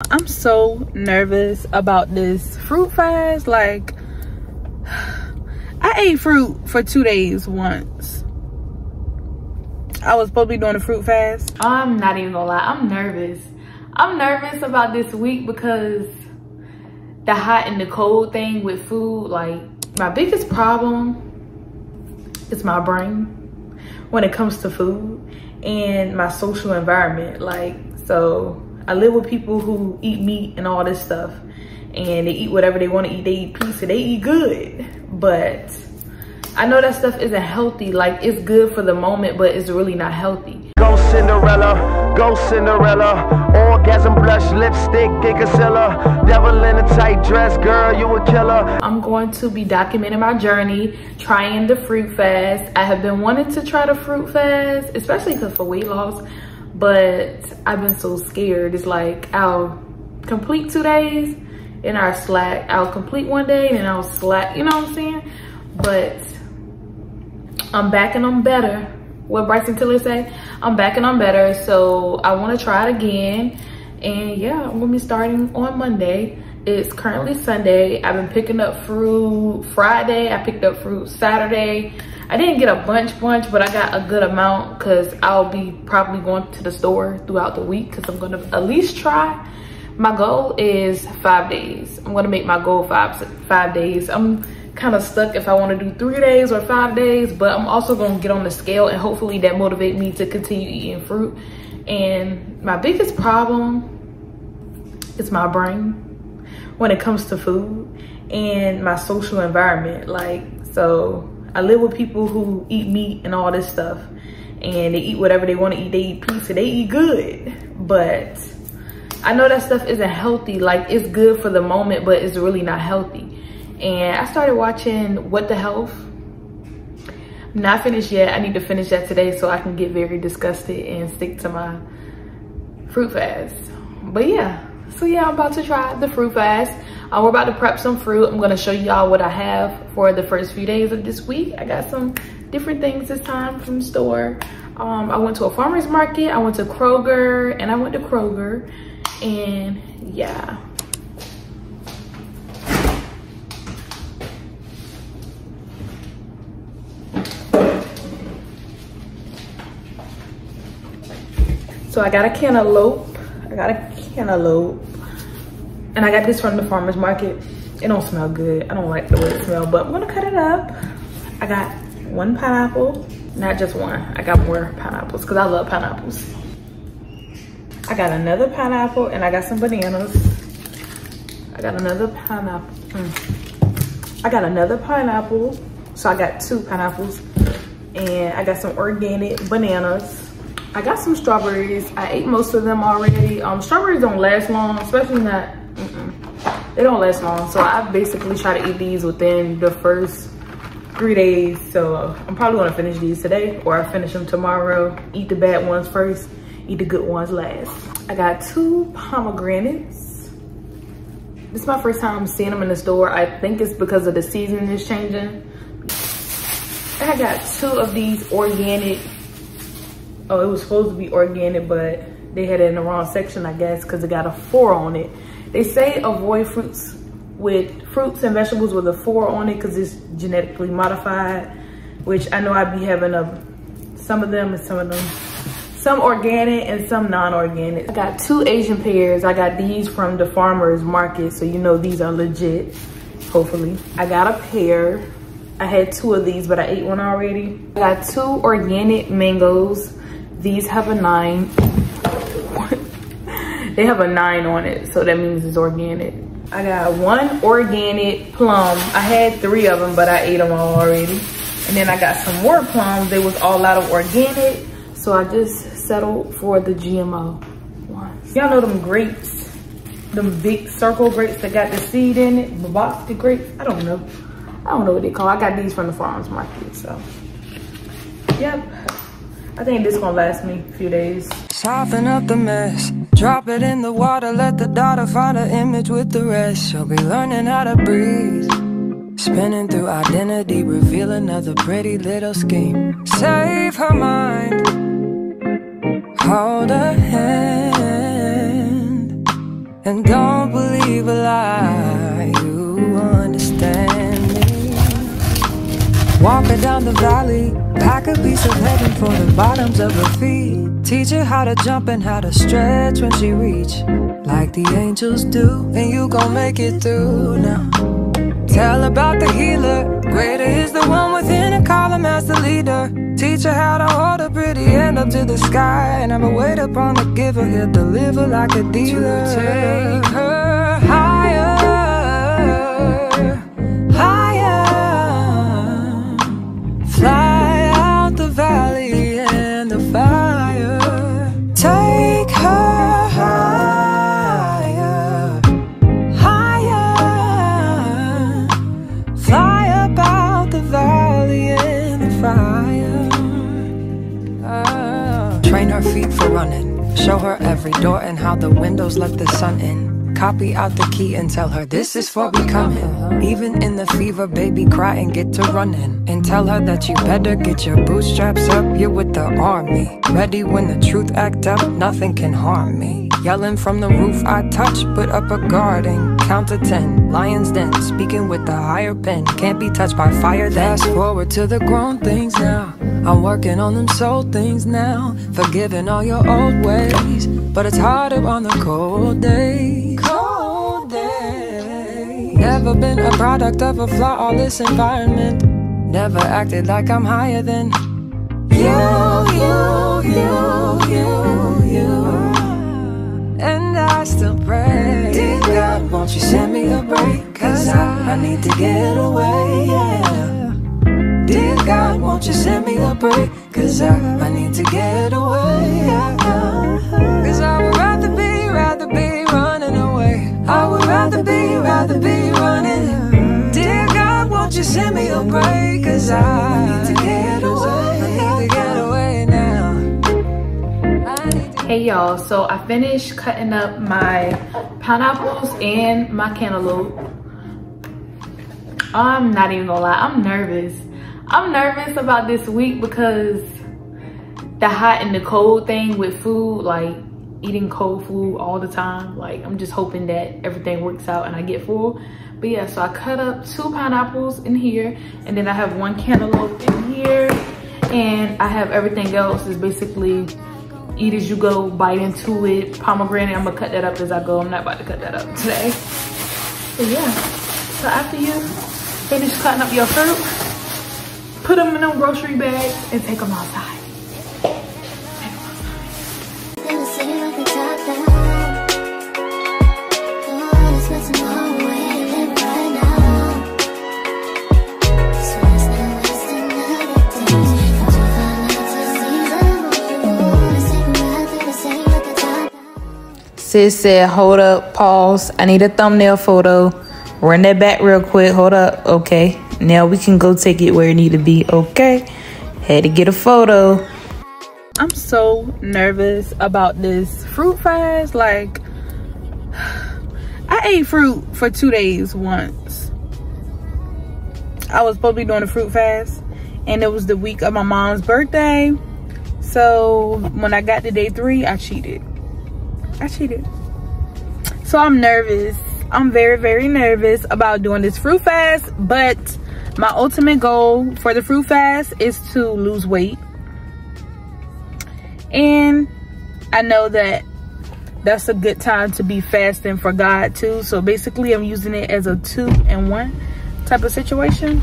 I'm so nervous about this fruit fast. Like, I ate fruit for 2 days once. I was supposed to be doing a fruit fast. I'm not even gonna lie, I'm nervous. I'm nervous about this week because the hot and the cold thing with food. Like, my biggest problem is my brain when it comes to food and my social environment. Like, so I live with people who eat meat and all this stuff, and they eat whatever they want to eat. They eat pizza, they eat good, but I know that stuff isn't healthy. Like, it's good for the moment, but it's really not healthy. Go Cinderella, go Cinderella. Orgasm, blush, lipstick, Gigasilla. Devil in a tight dress, girl, you a killer. I'm going to be documenting my journey, trying the fruit fast. I have been wanting to try the fruit fast, especially because for weight loss, but I've been so scared. It's like, I'll complete 2 days and I'll slack. I'll complete 1 day and then I'll slack, you know what I'm saying? But I'm back and I'm better. What Bryson Tiller say? I'm back and I'm better. So I want to try it again. And yeah, I'm gonna be starting on Monday. It's currently Sunday. I've been picking up fruit Friday. I picked up fruit Saturday. I didn't get a bunch, but I got a good amount because I'll be probably going to the store throughout the week because I'm gonna at least try. My goal is 5 days. I'm gonna make my goal five days. I'm kind of stuck if I want to do 3 days or 5 days, but I'm also gonna get on the scale and hopefully that motivate me to continue eating fruit. And my biggest problem is my brain when it comes to food and my social environment. Like, so I live with people who eat meat and all this stuff, and they eat whatever they want to eat. They eat pizza, they eat good, but I know that stuff isn't healthy. Like, it's good for the moment, but it's really not healthy. And I started watching What the Health. Not finished yet. I need to finish that today so I can get very disgusted and stick to my fruit fast. But yeah, so yeah, I'm about to try the fruit fast. We're about to prep some fruit. I'm gonna show y'all what I have for the first few days of this week. I got some different things this time from the store. I went to a farmer's market. I went to Kroger, and I went to Kroger, and yeah. So I got a cantaloupe. And I got this from the farmer's market. It don't smell good. I don't like the way it smells, but I'm gonna cut it up. I got 1 pineapple, not just one. I got more pineapples because I love pineapples. I got another pineapple and I got some bananas. I got another pineapple. So I got 2 pineapples, and I got some organic bananas. I got some strawberries. I ate most of them already. Strawberries don't last long, especially not, they don't last long. So I basically try to eat these within the first 3 days. So I'm probably gonna finish these today, or I finish them tomorrow. Eat the bad ones first, eat the good ones last. I got 2 pomegranates. This is my first time seeing them in the store. I think it's because of the season is changing. And I got 2 of these organic. Oh, it was supposed to be organic, but they had it in the wrong section, I guess, because it got a 4 on it. They say avoid fruits and vegetables with a 4 on it because it's genetically modified, which I know I'd be having some of them and some organic and some non-organic. I got 2 Asian pears. I got these from the farmer's market, so you know these are legit, hopefully. I got a pear. I had 2 of these, but I ate one already. I got 2 organic mangoes. These have a 9. They have a 9 on it, so that means it's organic. I got 1 organic plum. I had 3 of them, but I ate them all already. And then I got some more plums. They was all out of organic, so I just settled for the GMO ones. Y'all know them grapes, them big circle grapes that got the seed in it, the grapes. I don't know what they call. I got these from the farmer's market, so yep. I think this gonna last me a few days. Soften up the mess, drop it in the water, let the daughter find her image with the rest. She'll be learning how to breathe, spinning through identity, reveal another pretty little scheme. Save her mind, hold her hand, And don't believe a lie, you understand me. Walking down the valley, pack a piece of heaven for the bottoms of her feet. Teach her how to jump and how to stretch when she reach, like the angels do, and you gon' make it through now. Tell about the healer, greater is the one within and call him as the leader. Teach her how to hold a pretty hand up to the sky, and never wait upon the giver, he'll deliver like a dealer. To take her higher, higher. Fly out the valley and the fire. Take her higher, higher. Fly up out the valley and the fire. Train her feet for running. Show her every door and how the windows let the sun in. Copy out the key and tell her this is for becoming. Even in the fever, baby, cry and get to running. And tell her that you better get your bootstraps up. You're with the army, ready when the truth act up. Nothing can harm me. Yelling from the roof I touch, put up a guard and count to 10. Lion's den, speaking with the higher pen. Can't be touched by fire. Fast forward to the grown things now. I'm working on them soul things now. Forgiving all your old ways, but it's harder on the cold days. Cold days. Never been a product of a flawless environment. Never acted like I'm higher than you. And I still pray, dear God, won't you send me a break? Cause I need to get away, yeah. Dear God, won't you send me a break? Cause I need to get away, yeah. Cause I would rather be running away. I would rather be running. Dear God, won't you send me a break? Cause I need to get away. I need to get away now. Hey y'all, so I finished cutting up my pineapples and my cantaloupe. I'm not even gonna lie, I'm nervous. I'm nervous about this week because the hot and the cold thing with food, like eating cold food all the time, like I'm just hoping that everything works out and I get full. But yeah, so I cut up 2 pineapples in here, and then I have 1 cantaloupe in here, and I have everything else is basically eat as you go, bite into it. Pomegranate, I'm gonna cut that up as I go. I'm not about to cut that up today. But yeah, so after you finish cutting up your fruit, put them in a grocery bag and take them outside. Sis said, hold up, pause. I need a thumbnail photo. Run that back real quick. Hold up. Okay. Now we can go take it where it need to be. Okay. Had to get a photo. I'm so nervous about this fruit fast. Like, I ate fruit for 2 days once. I was supposed to be doing a fruit fast, and it was the week of my mom's birthday. So when I got to day 3, I cheated. So I'm nervous. I'm very, very nervous about doing this fruit fast, but my ultimate goal for the fruit fast is to lose weight. And I know that that's a good time to be fasting for God too. So basically I'm using it as a 2-in-1 type of situation.